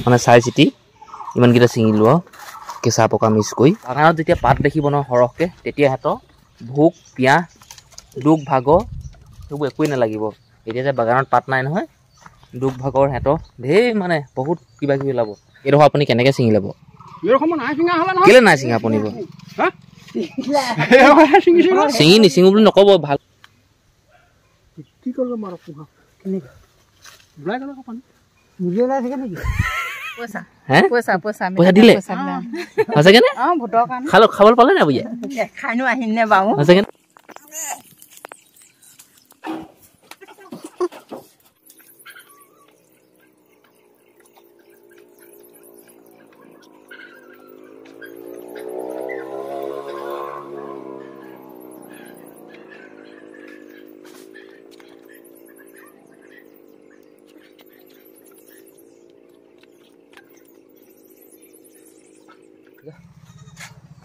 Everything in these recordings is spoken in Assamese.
মানে চাই চিতি ইমানকেইটা ছিঙিলোঁ আৰু কেঁচা পকা মিক্স কৰি। বাগানত যেতিয়া পাত দেখিব নহয় সৰহকৈ, তেতিয়া সিহঁতৰ ভোক পিয়াহ দুখ ভাগৰ সেইবোৰ একোৱেই নালাগিব। এতিয়া যে বাগানত পাত নাই নহয়, দুখ ভাগৰ সিহঁতৰ ঢেৰ মানে বহুত কিবা কিবি ওলাব। এইডোখৰ আপুনি কেনেকৈ ছিঙি ল'ব? কেলৈ নাই ছিঙা আপুনি? ছিঙি নিছিঙো বুলি নক'ব, ভাল পইচা দিলে সঁচাকে খাবলৈ পালে নাই বুঢ়ীয়ে? খাইনো আহিম নে বাৰু? সঁচাকে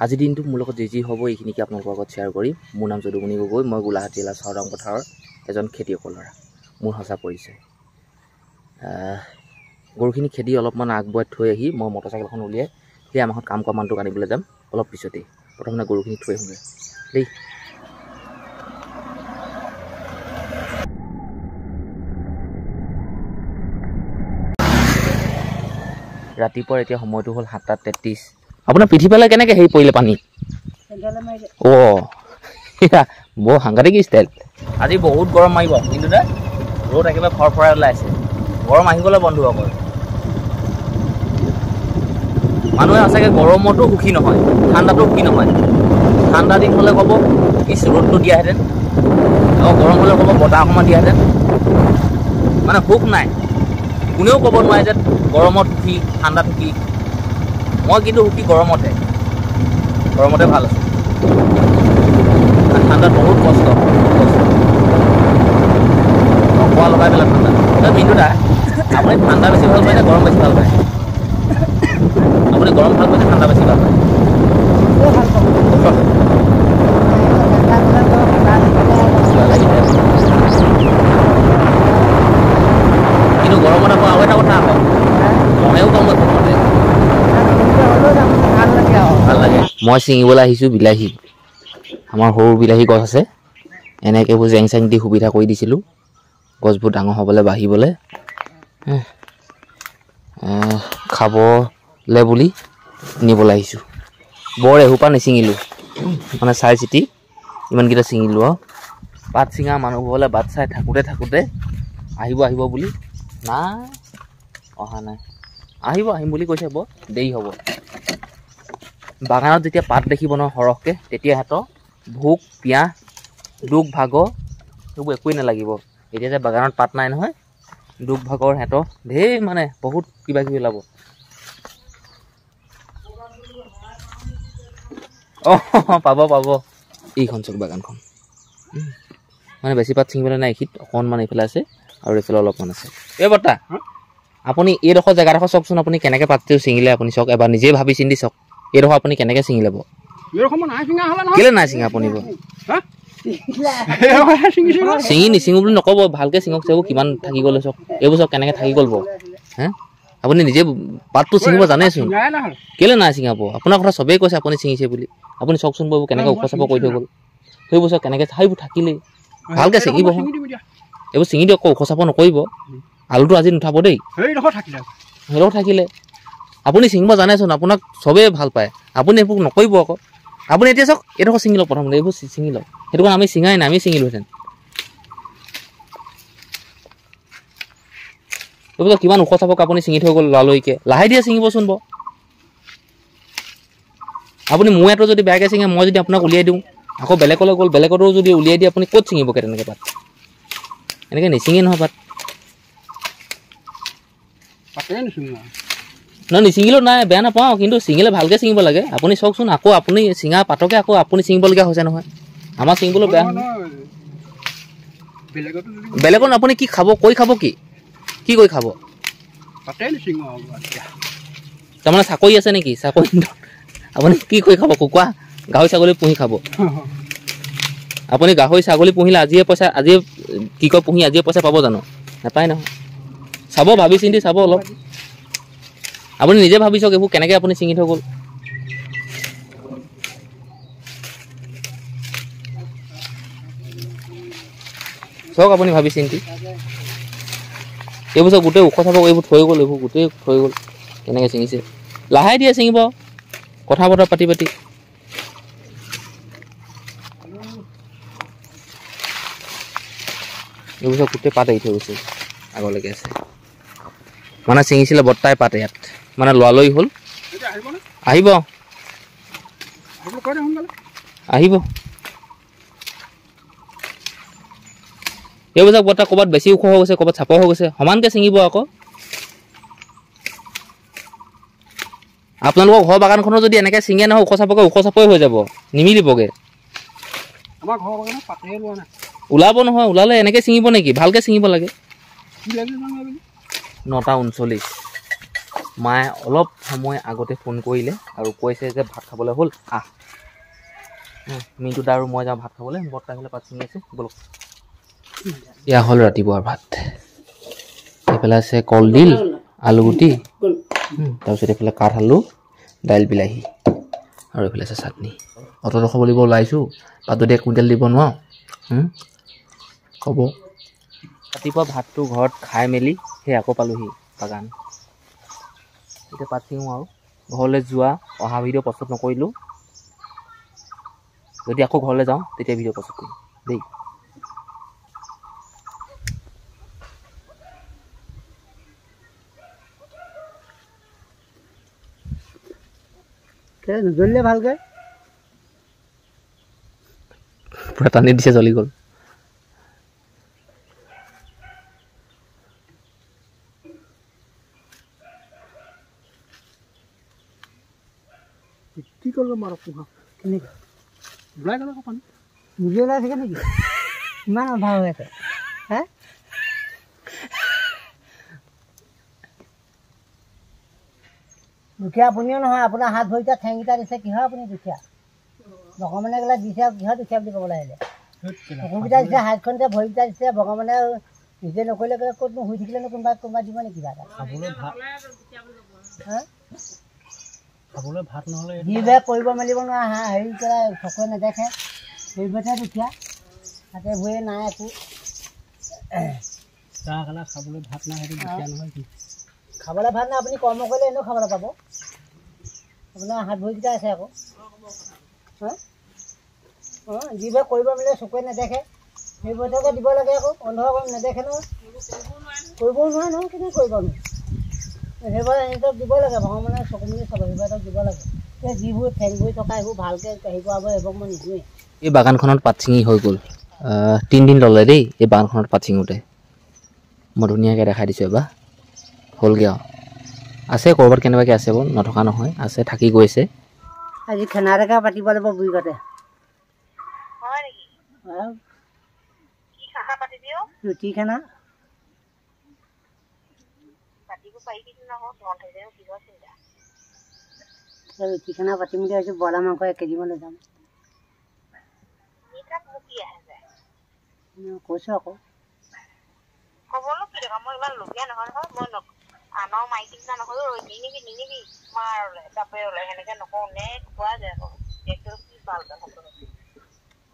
আজিৰ দিনটো মোৰ লগত যি হ'ব এইখিনিকে আপোনালোকৰ আগত শ্বেয়াৰ কৰিম। মোৰ নাম যদুমণি গগৈ, মই গোলাঘাট জিলা চাওদাং পথাৰৰ এজন খেতিয়কৰ ল'ৰা। মোৰ সঁচা পৰিছে গৰুখিনি খেদি অলপমান আগবঢ়াই থৈ আহি মই মটৰচাইকেলখন উলিয়াই সেই আমাক কাম কৰা মানুহটোক আনিবলৈ যাম অলপ পিছতেই। প্ৰথমতে গৰুখিনি থৈ আহোঁগৈ দেই। ৰাতিপুৱা এতিয়া সময়টো হ'ল 7:33। আপোনাৰ পিঠি পেলাই কেনেকৈ হেৰি পৰিলে পানী? অঁ বৰ সাংঘাতিক ষ্টাইল। আজি বহুত গৰম মাৰিব, কিন্তু দে ৰ'দ একেবাৰে ফৰফৰাই ওলাইছে। গৰম আহিবলৈ বন্ধ হ'ব। মানুহে সঁচাকৈ গৰমতো সুখী নহয়, ঠাণ্ডাতো সুখী নহয়। ঠাণ্ডা দিন হ'লে ক'ব ইচ ৰ'দটো দিয়াহেঁতেন, আৰু গৰম হ'লে ক'ব বতাহ অকণমান দিয়াহেঁতেন। মানে সুখ নাই। কোনেও ক'ব নোৱাৰে যে গৰমত সুখী ঠাণ্ডাত সুখী। মই কিন্তু সুখী গৰমতে ভাল আছোঁ। ঠাণ্ডাত বহুত কষ্ট খোৱা লগাই পেলাই ঠাণ্ডা। কিন্তু দা আপুনি ঠাণ্ডা বেছি ভাল পায় নে গৰম বেছি ভাল পায়? আপুনি গৰম ভাল পায় নে ঠাণ্ডা বেছি ভাল পায়? কিন্তু গৰমত আকৌ আৰু এটা কথা আকৌ মহেও কামত ভাল লাগে। মই ছিঙিবলৈ আহিছোঁ বিলাহী। আমাৰ সৰু বিলাহী গছ আছে, এনেকৈ এইবোৰ জেং চেং দি সুবিধা কৰি দিছিলোঁ গছবোৰ ডাঙৰ হ'বলৈ বাঢ়িবলৈ। খাবলৈ বুলি নিবলৈ আহিছোঁ। বৰ এসোপা নিছিঙিলোঁ, মানে চাই চিতি ইমানকেইটা ছিঙিলোঁ আৰু। পাত ছিঙা মানুহবোৰলৈ বাট চাই থাকোঁতে আহিব বুলি নাই, অহা নাই। আহিম বুলি কৈছে, বৰ দেৰি হ'ব। বাগানত যেতিয়া পাত দেখিব নহয় সৰহকৈ, তেতিয়া সিহঁতৰ ভোক পিয়াহ দুখ ভাগৰ সেইবোৰ একোৱেই নালাগিব। এতিয়া যে বাগানত পাত নাই নহয়, দুখ ভাগৰ সিহঁতৰ ঢেৰ মানে বহুত কিবা কিবি ওলাব। অঁ পাব এইখন চাওক বাগানখন। মানে বেছি পাত ছিঙিবলৈ নাই, এইখিনিত অকণমান এইফালে আছে আৰু এইফালে অলপমান আছে। এই বৰ্তা আপুনি এইডোখৰ জেগাডোখৰ চাওকচোন, আপুনি কেনেকৈ পাতটো ছিঙিলে আপুনি চাওক এবাৰ, নিজেই ভাবি চিন্তি চাওক। এইডোখৰ আপুনি কেনেকৈ ছিঙি ল'ব? কেলৈ নাই ছিঙা আপুনি? ছিঙি নিছিঙো বুলি নক'ব, ভালকৈ ছিঙক। চাব কিমান থাকি গ'লে চাওক, এইবোৰ চাওক কেনেকৈ থাকি গ'ল বাৰু। আপুনি নিজে পাতটো ছিঙিব জানেচোন, কেলৈ নাই ছিঙাব? আপোনাৰ কথা চবেই কৈছে আপুনি ছিঙিছে বুলি। আপুনি চাওকচোন বাৰু কেনেকৈ ওখ চাপ কৰি থৈ গ'ল। সেইবোৰ চাওক কেনেকৈ, সেইবোৰ থাকিলেই ভালকৈ ছিঙিব। এইবোৰ ছিঙি দিয়ক, ওখ চাপ নকৰিব। আলুটো আজি নুঠাব দেই, সেইডোখৰ থাকিলে। আপুনি ছিঙিব জানেচোন, আপোনাক চবেই ভাল পায়, আপুনি এইবোৰ নকৰিব আকৌ। আপুনি এতিয়া চাওক এইডোখৰ ছিঙি লওক প্ৰথমতে, এইবোৰ ছিঙি লওক। সেইটো কাৰণে আমি ছিঙাই নাই, আমি ছিঙিলোহেঁতেন। এইবোৰ কিমান ওখ চাপক আপুনি ছিঙি থৈ গ'ল লৰালৰিকৈ। লাহে দিয়ে ছিঙিবচোন বাৰু। আপুনি মোৰ ইয়াতো যদি বেয়াকৈ ছিঙে, মই যদি আপোনাক উলিয়াই দিওঁ, আকৌ বেলেগলৈ গ'ল, বেলেগতো যদি উলিয়াই দিয়ে, আপুনি ক'ত ছিঙিবগৈ তেনেকৈ পাত? এনেকৈ নিছিঙে নহয় পাত। নহয় নিছিঙিলেও নাই, বেয়া নাপাওঁ, কিন্তু ছিঙিলে ভালকৈ ছিঙিব লাগে। আপুনি চাওকচোন, আকৌ আপুনি ছিঙা পাতকে আকৌ আপুনি ছিঙিবলগীয়া হৈছে নহয়। আমাৰ ছিঙিবলৈ বেয়া নহয়। বেলেগত আপুনি কি খাব, কৈ খাব কি কৰি খাব? তাৰমানে চাকৰি আছে নেকি? চাকৰি আপুনি কি কৰি খাব? কুকুৰা গাহৰি ছাগলী পুহি খাব? আপুনি গাহৰি ছাগলী পুহিলে আজিয়ে পুহি আজিয়ে পইচা পাব জানো? নাপায় নহয়। চাব, ভাবি চিন্তি চাব অলপ। আপুনি নিজে ভাবি চাওক এইবোৰ কেনেকৈ আপুনি ছিঙি থৈ গ'ল। চাওক আপুনি ভাবি চিন্তি এইবোৰ চাওক গোটেই ওখ চাব এইবোৰ থৈ গ'ল, এইবোৰ গোটেই থৈ গ'ল কেনেকৈ ছিঙিছে। লাহে দিয়ে ছিঙিব কথা বতৰা পাতি পাতি। এইবোৰ চাওক গোটেই পাত এৰি থৈ গৈছে আগলৈকে আছে মানে ছিঙিছিলে বৰ্তাই পাত ইয়াত মানে লৰালৰি হ'ল। আহিব আহিব এইবোৰ চাওক বৰ্তা ক'ৰবাত বেছি ওখ হৈ গৈছে, ক'ৰবাত চাপৰ হৈ গৈছে, সমানকৈ ছিঙিব আকৌ। আপোনালোকৰ ঘৰ বাগানখনৰ যদি এনেকৈ ছিঙে নহয় ওখ চাপৰে হৈ যাব, নিমিলিবগৈ। ওলাব নহয়, ওলালে এনেকৈ ছিঙিব নেকি? ভালকৈ ছিঙিব লাগে। 9:39 মায়ে অলপ সময় আগতে ফোন কৰিলে আৰু কৈছে যে ভাত খাবলৈ হ'ল, আহ মিনটো আৰু মই যাওঁ ভাত খাবলৈ। বৰ্তা আহিলে পাত ছিঙি আছে, বলক। এয়া হ'ল ৰাতিপুৱাৰ ভাত। এইফালে আছে কলডিল, আলুগুটি, তাৰপিছত এইফালে কাঠ আলু, দাইল বিলাহী আৰু এইফালে আছে চাটনি। অট'টো খাব দিব ওলাইছোঁ, তাত যদি 1 কুইণ্টেল দিব নোৱাৰো হ'ব। ৰাতিপুৱা ভাতটো ঘৰত খাই মেলি সেই আকৌ পালোহি বাগান। এতিয়া পাত ছিঙো আৰু ঘৰলৈ যোৱা অহা ভিডিঅ' প্ৰস্তুত নকৰিলোঁ। যদি আকৌ ঘৰলৈ যাওঁ তেতিয়া ভিডিঅ' প্ৰস্তুত কৰিম দেই। জ্বলিলে ভালকে পুৰা টানি দিছে, জ্বলি গ'ল। কি কৰিব মাৰ পোহা কেনেকৈ ওলাই গ'ল আকৌ পানী নিজে ওলাই থাকে নেকি? ইমান অভাৱ হৈ আছে হে? দুখীয়া আপুনিও নহয়, আপোনাৰ হাত ভৰিটা ঠেংকেইটা দিছে, কিহৰ আপুনি দুখীয়া? ভগৱানে গ'লে দিছে, কিহৰ দুখীয়া বুলি ক'বলৈ আহিলে? চকুকেইটা দিছে, হাতখনতে ভৰিকেইটা দিছে, ভগৱানে নিজে নকৰিলে গ'লে ক'তনো শুই থাকিলেনো কোনোবা দিব নেকি কিবা এটা? খাবলৈ ভাত নহ'লে যিবোৰে কৰিব মেলিব নোৱাৰে, হেৰি কৰে চকুৱে নেদেখে, সেইবোৰতহে দুখীয়া। তাতে ভয়ে নাই একো। চাহ খালে খাবলৈ ভাত নাই, সেইটো দুখীয়া নহয় কি? খাবলৈ ভাত নাই, আপুনি কৰ্ম কৰিলে এনেও খাবলৈ পাব। আপোনাৰ হাত ভৰিকেইটা আছে আকৌ। যিবোৰে কৰিব মেলিলে চকুৱে নেদেখে, সেইবোৰকে দিব লাগে আকৌ। অন্ধ নেদেখে নহয়, কৰিবও নোৱাৰে নহয়, কেনেকৈ কৰিব আমি? সেইবোৰ সিহঁতক দিব লাগে, ভগৱানে চকু মেলি চাব, সেইবোৰক দিব লাগে। যিবোৰ ঠেং ভৰি থকা সেইবোৰ ভালকৈ হেৰি কৰাব, সেইবোৰ মই নিদিওঁৱেই। এই বাগানখনত পাত ছিঙি হৈ গ'ল 3 দিন ল'লে দেই। এই বাগানখনত পাত ছিঙোতে মই ধুনীয়াকৈ দেখাই দিছোঁ এবাৰ হ'লগৈ আৰু। আছে ক'ৰবাত কেনেবাকৈ আছে বাৰু, নথকা নহয়, আছে, থাকি গৈছে। আজি খানা এটাকে পাতিব লাগিব বুঢ়ীগতে। ৰুটি খানা ৰুটি খানা পাতিম বুলি ভাবিছোঁ। ব্ৰইলাৰ মাংস 1 কেজি মান লৈ যাম কৈছোঁ আকৌ।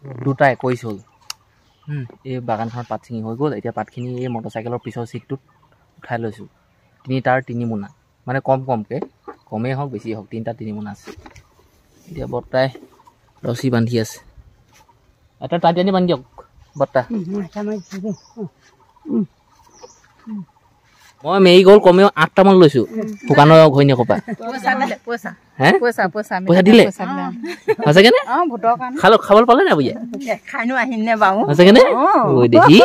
দুটা 21 হ'ল। এই বাগানখনত পাত ছিঙি হৈ গ'ল। এতিয়া পাতখিনি এই মটৰচাইকেলৰ পিছৰ চিটটোত উঠাই লৈছোঁ। 3টাৰ 3 মোনা, মানে কমকৈ, কমেই হওক বেছি হওক, 3টাৰ 3 মোনা আছে। এতিয়া বৰ্তাই ৰছী বান্ধি আছে। এটা টাইট আনি বান্ধি দিয়ক বৰ্তা। মই মেৰিগ'ল্ড কমেও 8টামান লৈছোঁ শুকানৰ ঘৈণীয়েকৰ পৰা। পইচা দিলে সঁচাকে নে? খাবলৈ পালে নে বুঢ়ীয়ে? সঁচাকে নে? দেখি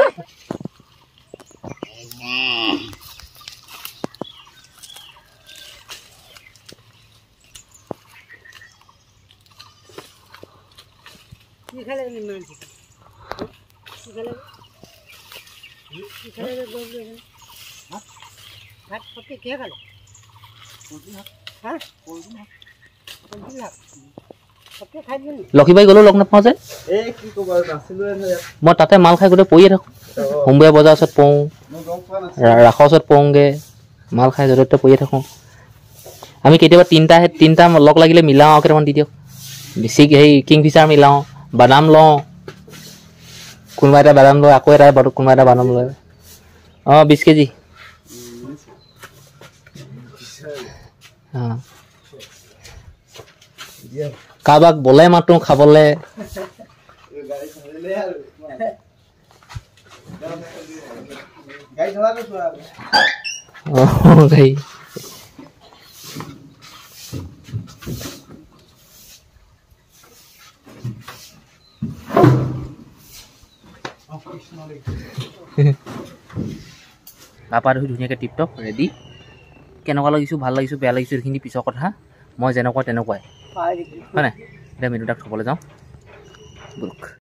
লক্ষীবাৰী গ'লেও লগ নাপাওঁ যে। মই তাতে মাল খাই গোটেই পৰিয়ে থাকোঁ। সোমবৰীয়া বজাৰৰ ওচৰত পৰোঁ, ৰাসৰ ওচৰত পৰোঁগৈ, মাল খাই য'তে ত'তে পৰিয়ে থাকোঁ। আমি কেতিয়াবা তিনিটা লগ লাগিলে মিলাওঁ আৰু কেইটামান দি দিয়ক বেছি সেই কিংফিচাৰ মিলাওঁ বাদাম লওঁ কোনোবা এটা বাদাম লয় আকৌ এটা কোনোবা এটা বাদাম লয় 20 কেজি কাৰোবাক বলে মাতো খাবলে গাড়ী গা ধুই ধুনীয়াকৈ টিপটপ ৰেডি কেনেকুৱা লাগিছোঁ ভাল লাগিছোঁ বেয়া লাগিছোঁ এইখিনি পিছৰ কথা মই যেনেকুৱা তেনেকুৱাই হয় নাই এতিয়া মেনুটাক থ'বলৈ যাওঁ